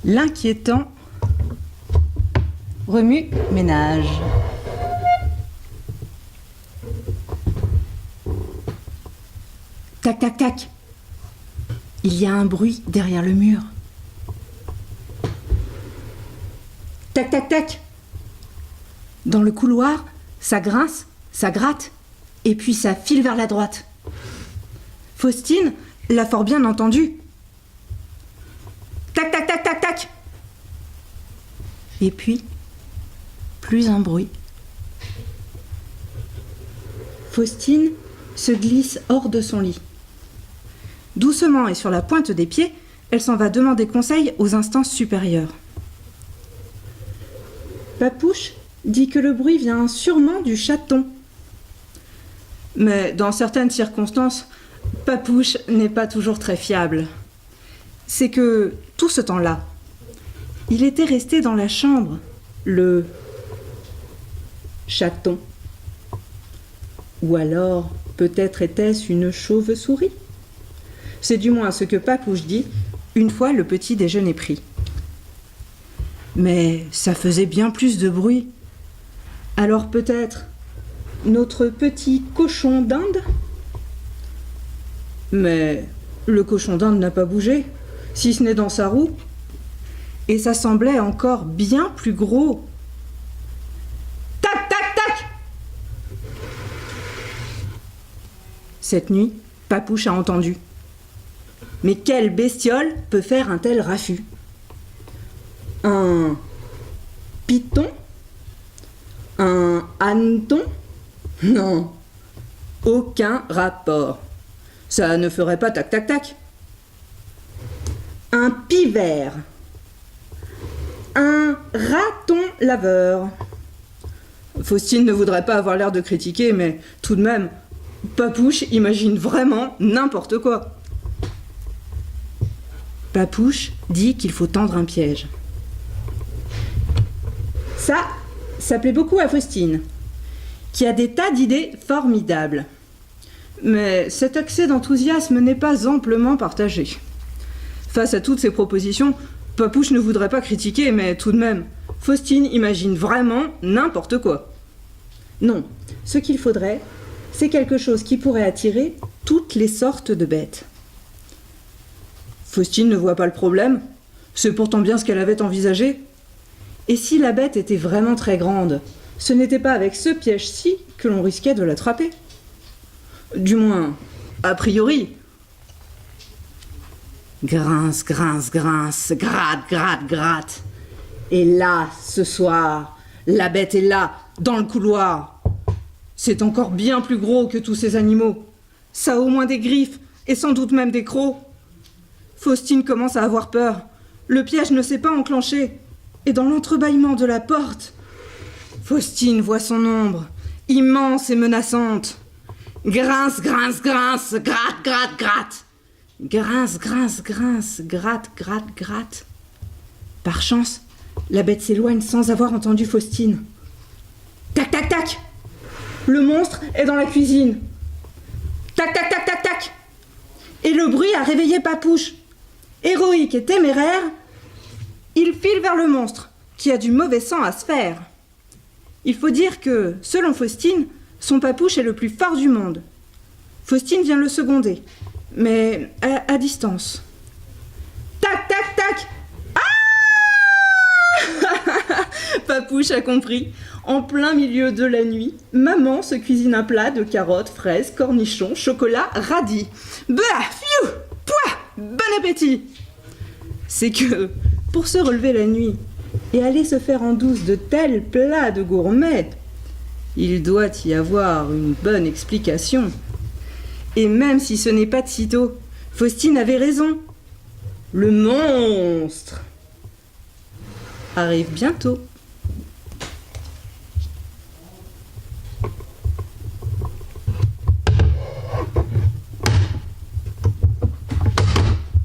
L'inquiétant remue-ménage. Tac, tac, tac. Il y a un bruit derrière le mur. Tac, tac, tac. Dans le couloir, ça grince, ça gratte, et puis ça file vers la droite. Faustine l'a fort bien entendu. Tac, tac, tac, tac, tac. Et puis, plus un bruit. Faustine se glisse hors de son lit. Doucement et sur la pointe des pieds, elle s'en va demander conseil aux instances supérieures. Papouche dit que le bruit vient sûrement du chaton. Mais dans certaines circonstances, Papouche n'est pas toujours très fiable. C'est que, tout ce temps-là, il était resté dans la chambre, le chaton. Ou alors, peut-être était-ce une chauve-souris. C'est du moins ce que Papouche dit, une fois le petit déjeuner pris. Mais ça faisait bien plus de bruit. Alors peut-être notre petit cochon d'Inde ? Mais le cochon d'Inde n'a pas bougé, si ce n'est dans sa roue. Et ça semblait encore bien plus gros. Tac, tac, tac ! Cette nuit, Papouche a entendu. Mais quelle bestiole peut faire un tel raffut ? Un python ? Un hanneton ? Non, aucun rapport. Ça ne ferait pas tac, tac, tac. Un pivert. Un raton laveur. Faustine ne voudrait pas avoir l'air de critiquer, mais tout de même, Papouche imagine vraiment n'importe quoi. Papouche dit qu'il faut tendre un piège. Ça plaît beaucoup à Faustine, qui a des tas d'idées formidables. Mais cet accès d'enthousiasme n'est pas amplement partagé. Face à toutes ces propositions, Papouche ne voudrait pas critiquer, mais tout de même, Faustine imagine vraiment n'importe quoi. Non, ce qu'il faudrait, c'est quelque chose qui pourrait attirer toutes les sortes de bêtes. Faustine ne voit pas le problème, c'est pourtant bien ce qu'elle avait envisagé. Et si la bête était vraiment très grande, ce n'était pas avec ce piège-ci que l'on risquait de l'attraper. Du moins, a priori. Grince, grince, grince, gratte, gratte, gratte. Et là, ce soir, la bête est là, dans le couloir. C'est encore bien plus gros que tous ces animaux. Ça a au moins des griffes, et sans doute même des crocs. Faustine commence à avoir peur. Le piège ne s'est pas enclenché. Et dans l'entrebâillement de la porte, Faustine voit son ombre, immense et menaçante. Grince, grince, grince, gratte, gratte, gratte. Grince, grince, grince, gratte, gratte, gratte. Par chance, la bête s'éloigne sans avoir entendu Faustine. Tac, tac, tac. Le monstre est dans la cuisine. Tac, tac, tac, tac, tac. Et le bruit a réveillé Papouche. Héroïque et téméraire, il file vers le monstre, qui a du mauvais sang à se faire. Il faut dire que, selon Faustine, son Papouche est le plus fort du monde. Faustine vient le seconder, mais à distance. Tac, tac, tac. Ah Papouche a compris. En plein milieu de la nuit, maman se cuisine un plat de carottes, fraises, cornichons, chocolat, radis. Bah, fiou, pouah, bon appétit. C'est que, pour se relever la nuit et aller se faire en douce de tels plats de gourmet, il doit y avoir une bonne explication. Et même si ce n'est pas de sitôt, Faustine avait raison. Le monstre arrive bientôt.